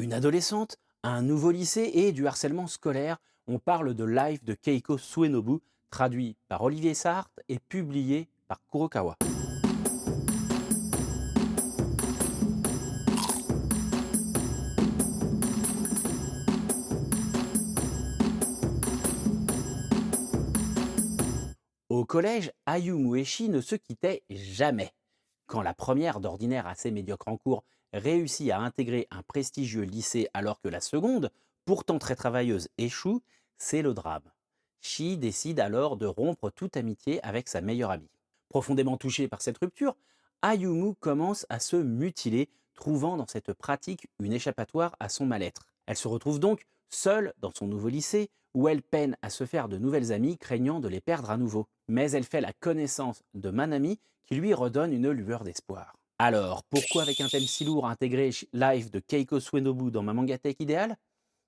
Une adolescente, un nouveau lycée et du harcèlement scolaire, on parle de Life de Keiko Suenobu, traduit par Olivier Sartre et publié par Kurokawa. Au collège, Ayumu et Shi ne se quittaient jamais. Quand la première, d'ordinaire assez médiocre en cours, réussit à intégrer un prestigieux lycée alors que la seconde, pourtant très travailleuse, échoue, c'est le drame. Shi décide alors de rompre toute amitié avec sa meilleure amie. Profondément touché par cette rupture, Ayumu commence à se mutiler, trouvant dans cette pratique une échappatoire à son mal-être. Elle se retrouve donc seule dans son nouveau lycée, où elle peine à se faire de nouvelles amies, craignant de les perdre à nouveau. Mais elle fait la connaissance de Manami, qui lui redonne une lueur d'espoir. Alors, pourquoi avec un thème si lourd intégrer Life de Keiko Suenobu dans ma mangatech idéale?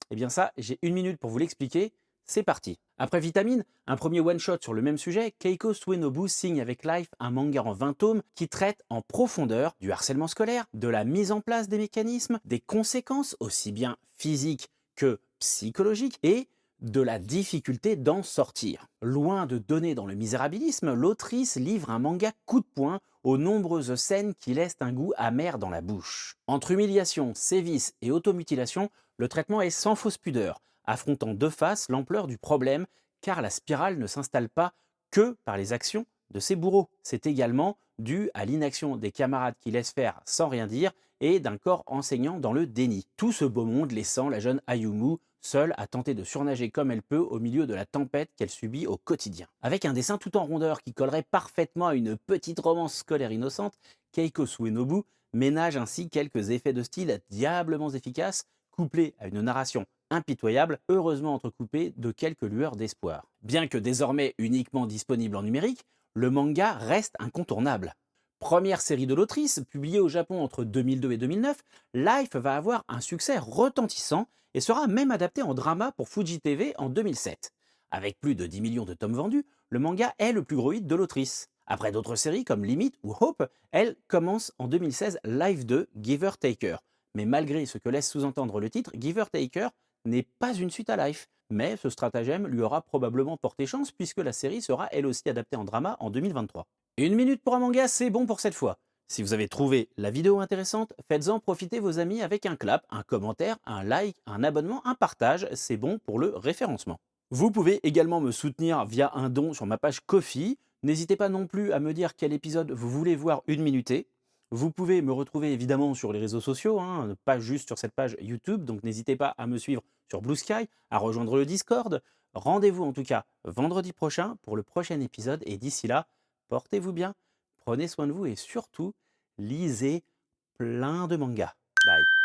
Eh bien ça, j'ai une minute pour vous l'expliquer. C'est parti. Après Vitamine, un premier one-shot sur le même sujet, Keiko Suenobu signe avec Life un manga en 20 tomes qui traite en profondeur du harcèlement scolaire, de la mise en place des mécanismes, des conséquences aussi bien physiques que psychologiques et de la difficulté d'en sortir. Loin de donner dans le misérabilisme, l'autrice livre un manga coup de poing aux nombreuses scènes qui laissent un goût amer dans la bouche. Entre humiliation, sévices et automutilation, le traitement est sans fausse pudeur, affrontant de face l'ampleur du problème, car la spirale ne s'installe pas que par les actions de ses bourreaux. C'est également dû à l'inaction des camarades qui laissent faire sans rien dire et d'un corps enseignant dans le déni. Tout ce beau monde laissant la jeune Ayumu seule à tenter de surnager comme elle peut au milieu de la tempête qu'elle subit au quotidien. Avec un dessin tout en rondeur qui collerait parfaitement à une petite romance scolaire innocente, Keiko Suenobu ménage ainsi quelques effets de style diablement efficaces, couplés à une narration impitoyable, heureusement entrecoupée de quelques lueurs d'espoir. Bien que désormais uniquement disponible en numérique, le manga reste incontournable. Première série de l'autrice, publiée au Japon entre 2002 et 2009, Life va avoir un succès retentissant et sera même adapté en drama pour Fuji TV en 2007. Avec plus de 10 millions de tomes vendus, le manga est le plus gros hit de l'autrice. Après d'autres séries comme Limit ou Hope, elle commence en 2016 Life 2 Giver Taker. Mais malgré ce que laisse sous-entendre le titre, Giver Taker n'est pas une suite à Life. Mais ce stratagème lui aura probablement porté chance puisque la série sera elle aussi adaptée en drama en 2023. Une minute pour un manga, c'est bon pour cette fois. Si vous avez trouvé la vidéo intéressante, faites-en profiter vos amis avec un clap, un commentaire, un like, un abonnement, un partage, c'est bon pour le référencement. Vous pouvez également me soutenir via un don sur ma page Ko-fi. N'hésitez pas non plus à me dire quel épisode vous voulez voir une minuté. Vous pouvez me retrouver évidemment sur les réseaux sociaux, hein, pas juste sur cette page YouTube, donc n'hésitez pas à me suivre sur Blue Sky, à rejoindre le Discord. Rendez-vous en tout cas vendredi prochain pour le prochain épisode et d'ici là, portez-vous bien, prenez soin de vous et surtout, lisez plein de mangas. Bye.